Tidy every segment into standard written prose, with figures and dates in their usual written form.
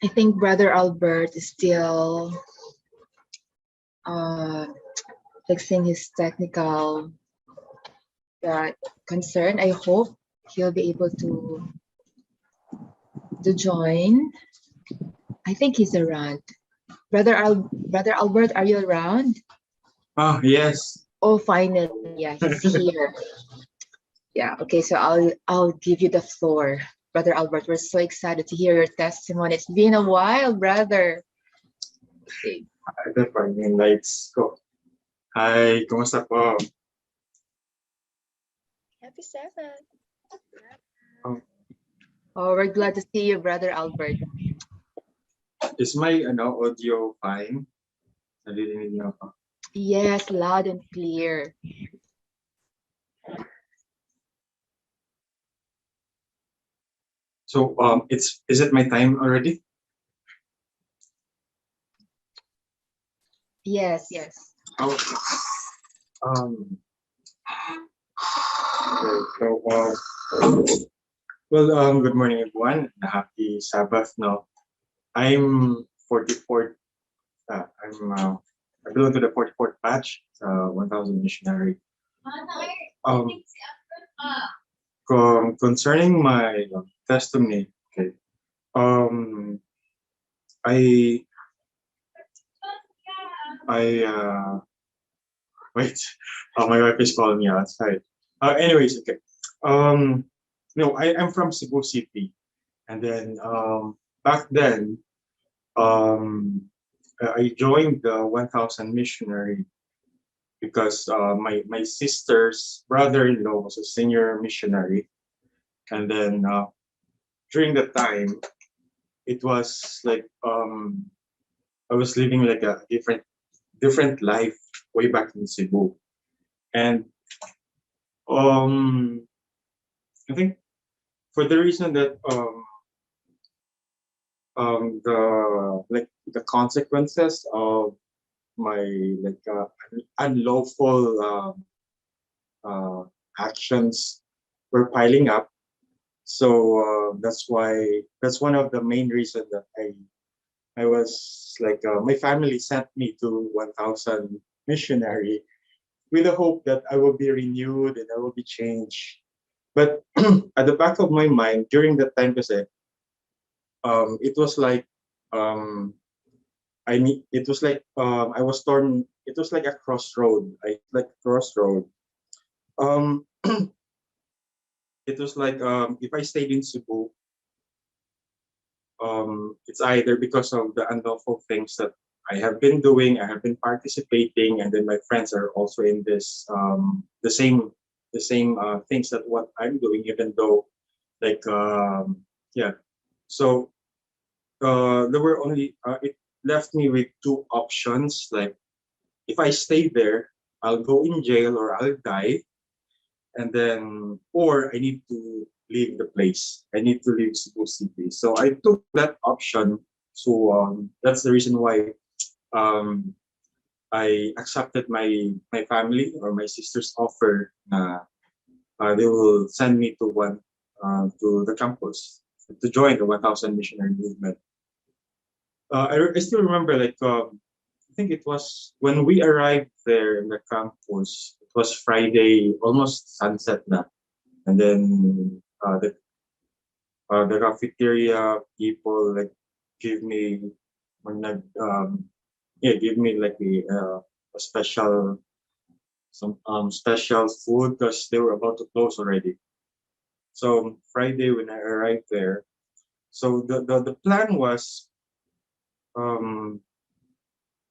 I think Brother Albert is still uh, fixing his technical uh, concern. I hope he'll be able to join. I think he's around. Brother Albert, are you around? Oh, yes. Oh, finally, yeah, he's here. Yeah, okay, so I'll give you the floor. Brother Albert, we're so excited to hear your testimony. It's been a while, brother. Okay. Ito pa yung lights ko. Hi, kumusta po? Happy Sabbath. Oh, we're glad to see you, Brother Albert. Is my audio fine? Narinig niyo ako? Yes, loud and clear. So is it my time already? Yes, yes. Oh. Okay, good morning everyone. Happy Sabbath. No, I'm 44th. I belong to the 44th batch, 1000 missionary. Concerning my testimony, okay. I wait. My wife is calling me outside. Anyways, okay. No, I'm from Cebu City, and then back then, I joined the 1000 missionary because my sister's brother-in-law was a senior missionary, and then during that time, it was like I was living like a different life way back in Cebu, and I think for the reason that the consequences of my unlawful actions were piling up. So that's one of the main reasons that I was my family sent me to 1000 missionary with the hope that I will be renewed and I will be changed. But at the back of my mind during that time, kasi, it was like I was torn. It was like a crossroad. Um, it was like if I stayed in Cebu, it's either because of the unlawful things that I have been doing, I have been participating, and then my friends are also in this the same things that what I'm doing, even though yeah. So there were only it left me with two options. Like if I stay there, I'll go in jail or I'll die, and then or I need to leave the place. I need to leave Cebu City. So I took that option. So that's the reason why I accepted my family or my sister's offer. They will send me to the campus to join the 1000 missionary movement. I still remember I think it was when we arrived there in the campus. It was Friday, almost sunset na, and then the cafeteria people give me give me a special special food because they were about to close already. So Friday when I arrived there, so the plan was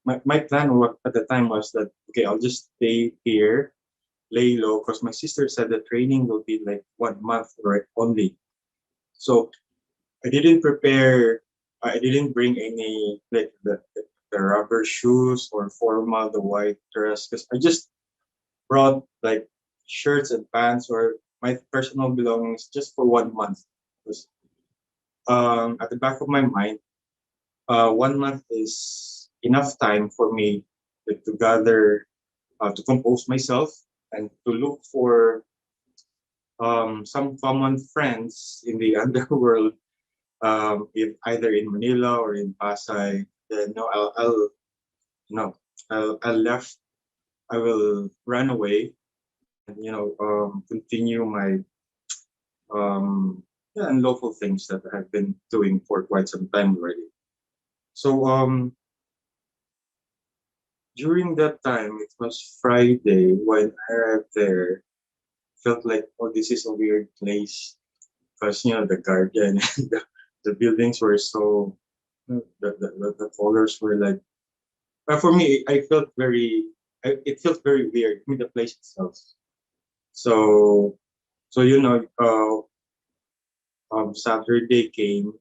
my plan at the time was that okay, I'll just stay here, lay low, because my sister said the training will be like 1 month only. So I didn't prepare. I didn't bring any the rubber shoes or formal the white dress because I just brought like shirts and pants or my personal belongings just for 1 month. Because at the back of my mind, 1 month is enough time for me to gather, to compose myself, and to look for some common friends in the underworld in either in Manila or in Pasay. Then no, I'll no, I'll left. I will run away and continue my yeah, unlawful things that I've been doing for quite some time already. So during that time, it was Friday when I arrived there. Felt like, oh, this is a weird place because the garden and the buildings were so the colors were like. But for me, I felt it felt very weird. I mean, the place itself. So so Saturday came.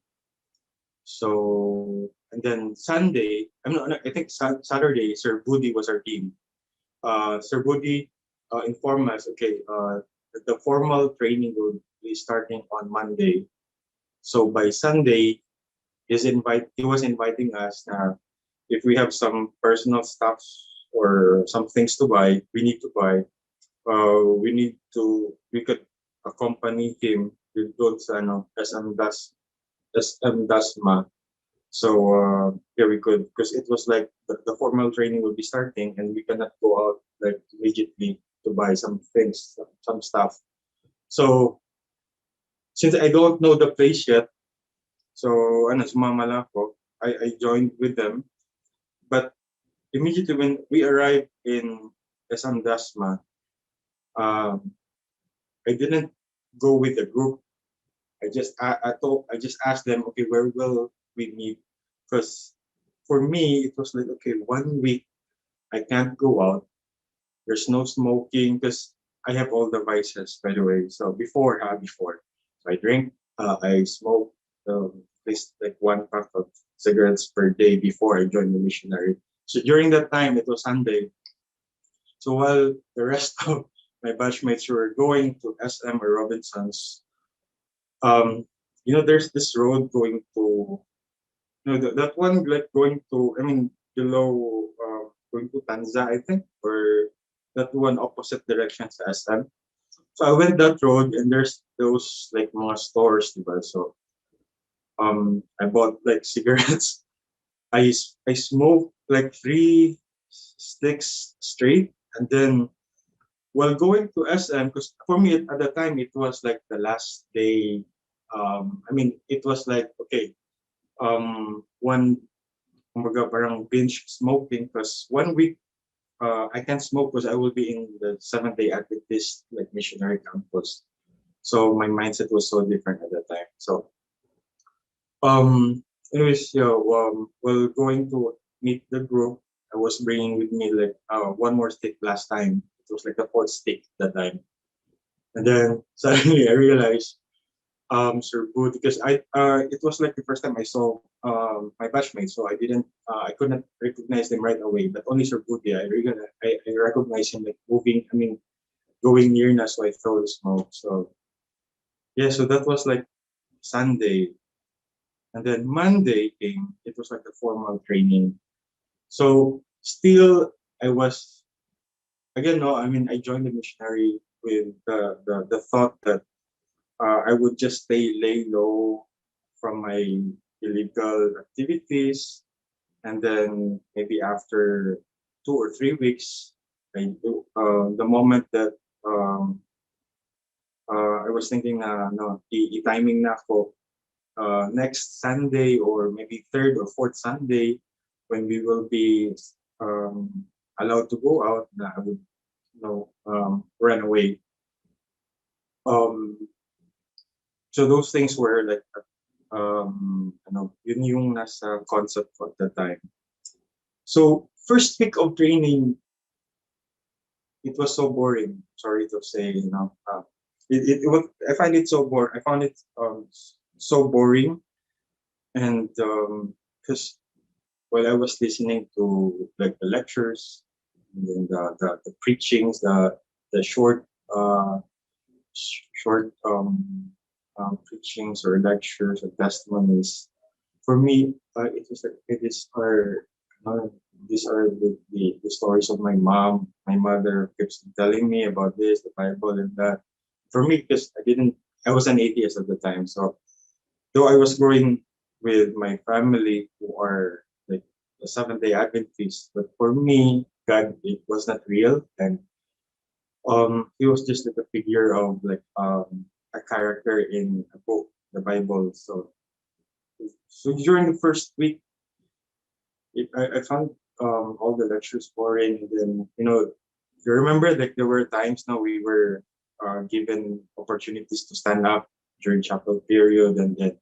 So and then Sunday, I think Saturday, Sir Budi was our team. Sir Budi informed us, okay, the formal training will be starting on Monday. So by Sunday, he was inviting us na if we have some personal stuff or some things to buy, we need to buy. We could accompany him with those SM Dasma. So yeah, we could because it was like the formal training will be starting and we cannot go out like immediately to buy some things, some stuff. So since I don't know the place yet, so sumama lang ako. I joined with them. But immediately when we arrived in SM Dasma, um, I didn't go with the group. I just asked them, okay, where will we meet? Because for me it was like, okay, 1 week I can't go out. There's no smoking because I have all the vices, by the way. So before, so I drink, I smoke at least like one pack of cigarettes per day before I joined the missionary. So during that time, it was Sunday. So while the rest of my batchmates were going to SM or Robinsons, um, there's this road going to, that one like going to, I mean, below, going to Tanza, I think, or that one opposite direction to SM. So I went that road and there's those like mga stores, diba? So I bought like cigarettes. I smoked like 3 sticks straight, and then while going to SM, because for me at the time it was like the last day. I mean, it was like okay, one kumbaga parang binge smoking because 1 week I can't smoke because I will be in the Seventh Day Adventist like missionary campus. So my mindset was so different at that time. So um, anyways, yeah, well, going to meet the group, I was bringing with me like one more stick last time. It was like the fourth stick that time. And then suddenly I realized, Sir Good, because it was like the first time I saw my batchmates, so I couldn't recognize them right away. But only Sir Good, yeah, I recognized him like moving. I mean, going near na, so I throw the smoke. So yeah, so that was like Sunday, and then Monday came. It was like the formal training. So still, I was again. No, I mean, I joined the missionary with the thought that I would just lay low from my illegal activities, and then maybe after 2 or 3 weeks, the moment that I was thinking na no, i-timing na ako next Sunday or maybe third or fourth Sunday when we will be um, allowed to go out, na I would run away. Um, so those things were like yun yung nasa concept ko at the time. So first week of training, it was so boring. Sorry to say, I find it so boring. I found it so boring, and because while I was listening to like the lectures, and then the preachings, the short preachings or lectures or testimonies. For me, it was like uh, these are the stories of my mom. My mother keeps telling me about this, the Bible, and that. For me, because I was an atheist at the time, so though I was growing with my family who are like the Seventh-day Adventists, but for me, God it was not real, and he was just like a figure of like a character in a book, the Bible. So during the first week, I found all the lectures boring. And then you remember like there were times now we were given opportunities to stand up during chapel period and then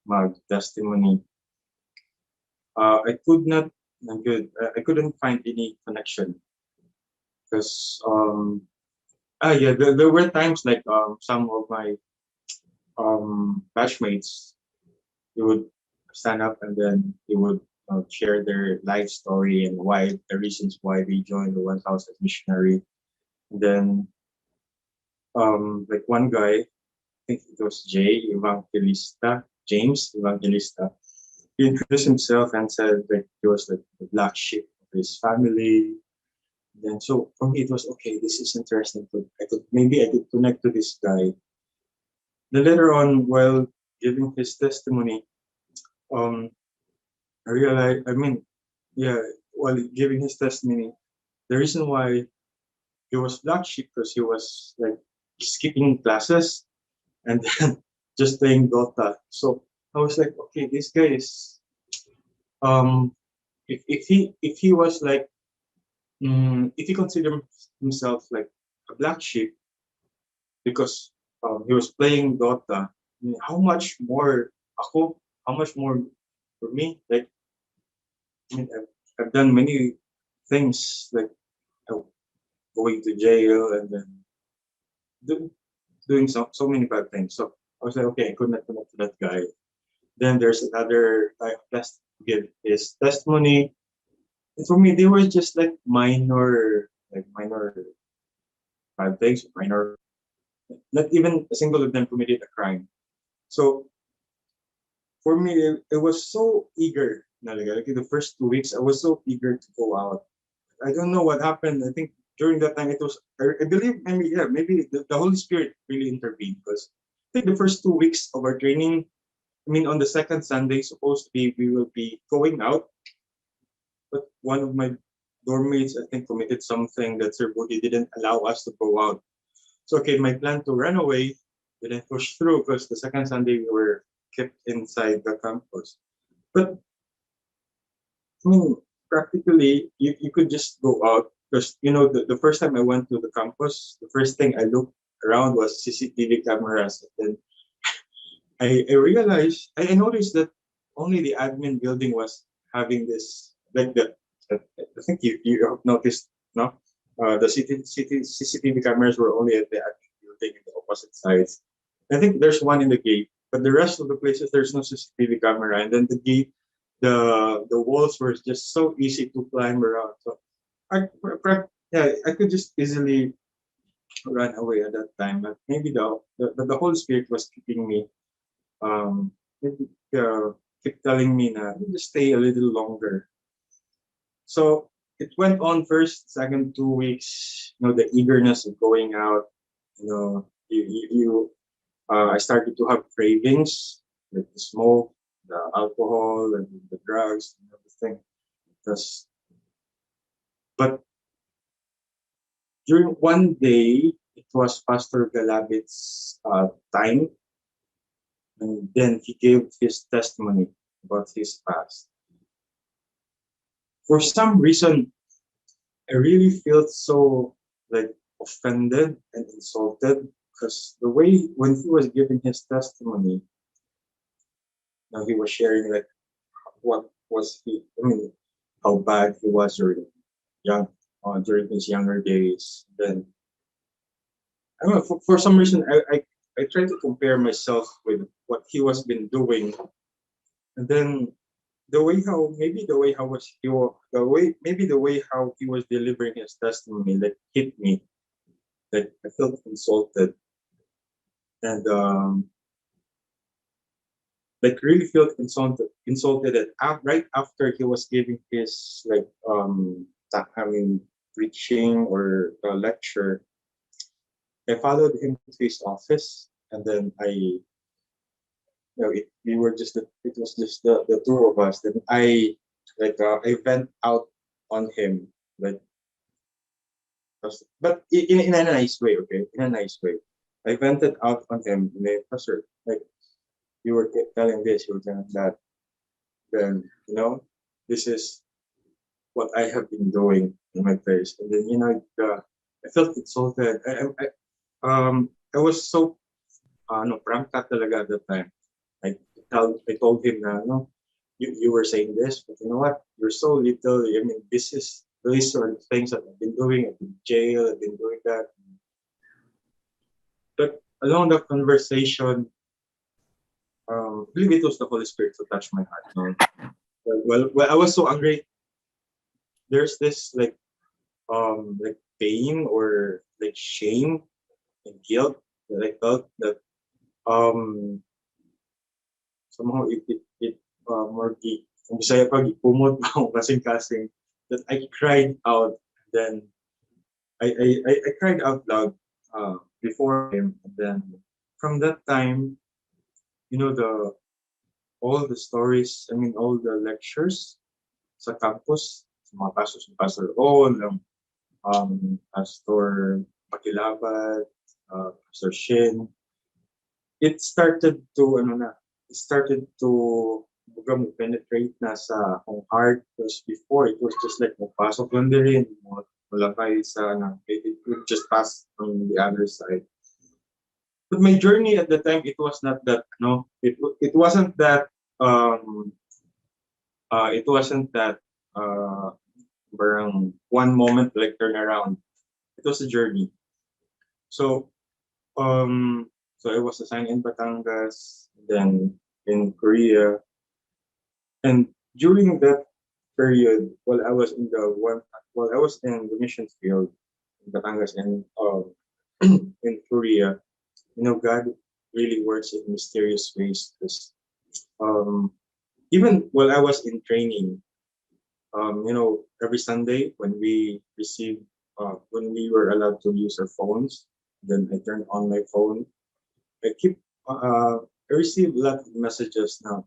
mag testimony. I could not. I'm good. I couldn't find any connection because yeah, there were times like some of my batchmates, they would stand up and then they would share their life story and why the reasons why they joined the 1000 missionary. And then like one guy, I think it was James Evangelista. He introduced himself and said that he was like the black sheep of his family. Then so for me it was okay. This is interesting. Maybe I could connect to this guy. Then later on, while giving his testimony, um, I realized. I mean, yeah, while giving his testimony, the reason why he was black sheep because he was like skipping classes and then just playing Dota. So I was like, okay, this guy is um, if he was like if he considered himself like a black sheep because he was playing Dota, I mean, how much more ako, how much more for me? Like, I mean, I've done many things like uh, going to jail and then do, doing so many bad things. So I was like, okay, I could not connect to that guy. Then there's another guy who has to give his testimony. And for me, they were just like minor bad things, minor. Not even a single of them committed a crime. So for me, it was so eager. Like in the first 2 weeks, I was so eager to go out. I don't know what happened. I think during that time, it was, I believe, maybe, yeah, maybe the Holy Spirit really intervened because I think the first 2 weeks of our training, I mean, on the second Sunday, supposed to be, we will be going out, but one of my dorm mates, I think, committed something that Sir Budi didn't allow us to go out. So, okay, my plan to run away didn't push through because the second Sunday we were kept inside the campus. But I mean, practically, you could just go out because the first time I went to the campus, the first thing I looked around was CCTV cameras. And then I realized I noticed that only the admin building was having this like I think you have noticed, no? The CCTV cameras were only at the admin building in the opposite sides. I think there's one in the gate, but the rest of the places there's no CCTV camera. And then the gate, the walls were just so easy to climb around. So yeah, I could just easily run away at that time. But maybe the Holy Spirit was keeping me um maybe, keep telling me na just stay a little longer. So it went on first, second 2 weeks, the eagerness of going out, I started to have cravings, like the smoke, the alcohol, and the drugs and everything. Because, but during one day, it was Pastor Galabit's time, and then he gave his testimony about his past. For some reason, I really felt so like offended and insulted because the way when he was giving his testimony, now he was sharing like what was he, I mean, how bad he was young, during his younger days. Then I don't know, for some reason, I tried to compare myself with what he was been doing, and then the way how was he wa- the way maybe the way how he was delivering his testimony like hit me. Like I felt insulted and like really felt insulted that right after he was giving his like I mean preaching or lecture. I followed him to his office and then we were just it was just the two of us. Then I went out on him like, but in a nice way, okay, in a nice way. I vented out on him, like, Pastor, like you were telling this, you were telling that, then this is what I have been doing in my place, and then I felt insulted. I was so no, prangka talaga at that time. I told him na, no, you were saying this, but you know what? You're so little. I mean, these are the things that I've been doing. I've been in jail. I've been doing that. But along the conversation, I believe it was the Holy Spirit who touched my heart. No? Well, I was so angry. There's this like pain or like shame and guilt that I felt that um somehow it more kung Bisaya pa gipumot ako kasing-kasing that I cried out. Then I cried out loud before him, and then from that time, the all the stories, I mean all the lectures sa campus, sa mga pastors, Pastor On, Pastor Pakilabat, Pastor Shin, it started to it started to baga penetrate na sa akong heart, because before it was just like mapasok lang din rin, malakay sa it would just pass on the other side. But my journey at the time, it was not that, no, it wasn't that um it wasn't that parang one moment like turn around. It was a journey. So so I was assigned in Batangas, then in Korea. And during that period, while I was in the mission field in Batangas and in Korea, God really works in mysterious ways. Because even while I was in training, every Sunday when we were allowed to use our phones, then I turned on my phone. I keep I receive a lot of messages now.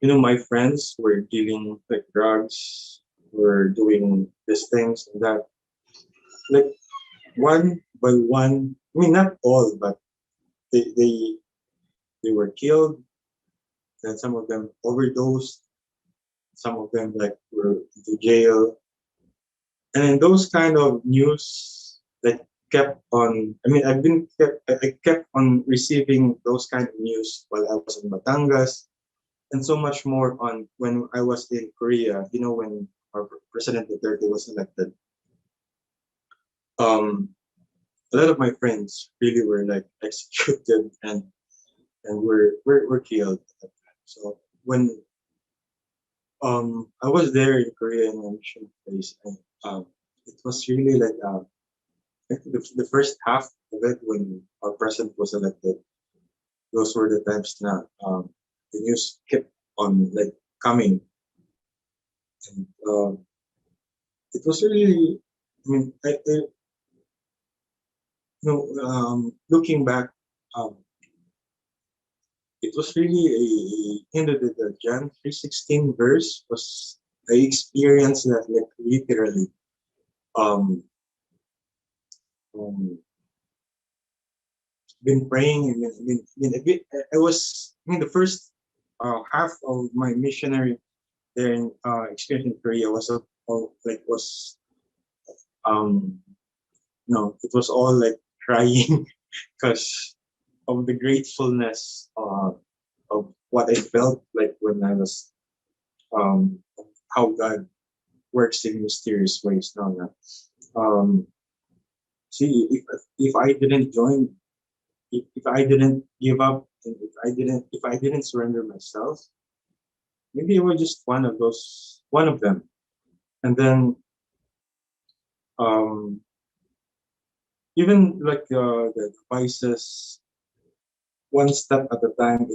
My friends were dealing like drugs, were doing these things and that. Like one by one, I mean not all, but they they they were killed. Then some of them overdosed. Some of them like were into jail. And then those kind of news that kept on. I mean, I kept on receiving those kind of news while I was in Batangas, and so much more on when I was in Korea. When our President Duterte was elected, um, a lot of my friends really were like executed and were killed at that time. So when I was there in Korea in a mission place, and it was really like I think the first half of it when our president was elected, those were the times na the news kept on like coming, and it was really, I mean, looking back, um, it was really the John 3:16 verse was I experienced that like literally. Um, um, been praying and been a bit. I was I mean the first half of my missionary there in experience in Korea was like was um no, it was all like crying because of the gratefulness of what I felt like when I was how God works in mysterious ways now. Um, see, if I didn't join, if I didn't give up, and if I didn't surrender myself, maybe I was just one of them. And then um, even like the devices, one step at a time,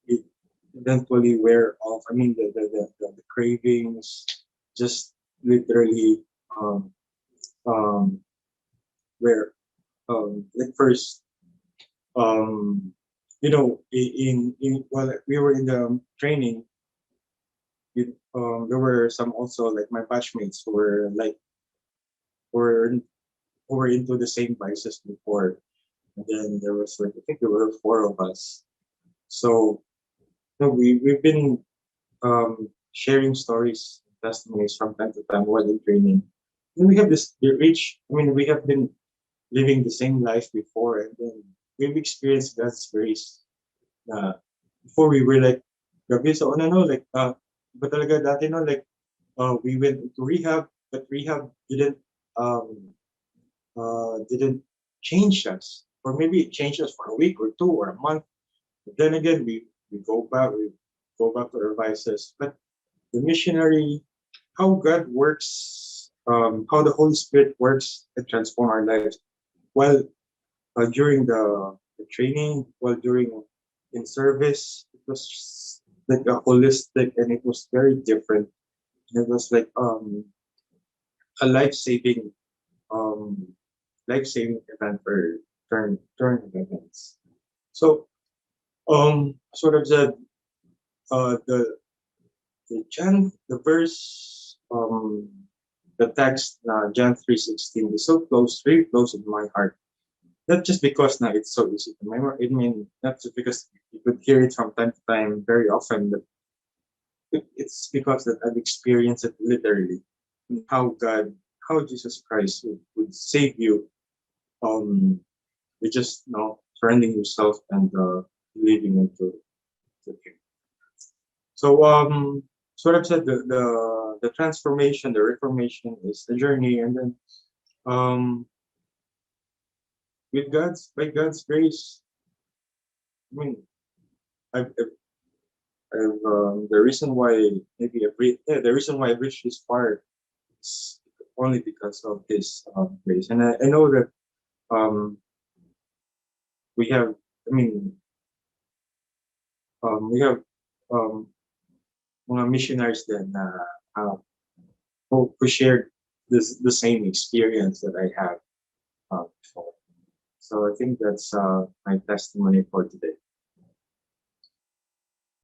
it eventually wear off. I mean, the cravings just literally um, um, where like first um, in while we were in the training, there were some also like my batchmates who were like were who were into the same vices before. And then there was like I think there were four of us. So we've been sharing stories, testimonies from time to time while in training. And we have this the reach. I mean, we have been living the same life before, and then we've experienced God's grace. Uh, Before we were like, grabe, so ano, no, like, but talaga dati, no, like, we went into rehab, but rehab didn't change us, or maybe it changed us for a week or two or a month. But then again, we go back to our vices. But the missionary, how God works, how the Holy Spirit works and transform our lives. While during the training, while during in service, it was like a holistic, and it was very different. It was like a um life saving event or turn events. So sort of the verse the text John 3:16 is so close, very close in my heart. Not just because now it's so easy to memorize. I mean, not just because you could hear it from time to time very often, but it's because that I've experienced it literally. How God, how Jesus Christ would save you with just surrendering yourself and believing into Him. So sort of said the transformation, the reformation is the journey, and then um with God's grace, I mean, the reason why the reason why I reached this far is only because of His grace, and I know that um we have, I mean, we have um mga missionaries then who shared the same experience that I have before. So I think that's my testimony for today.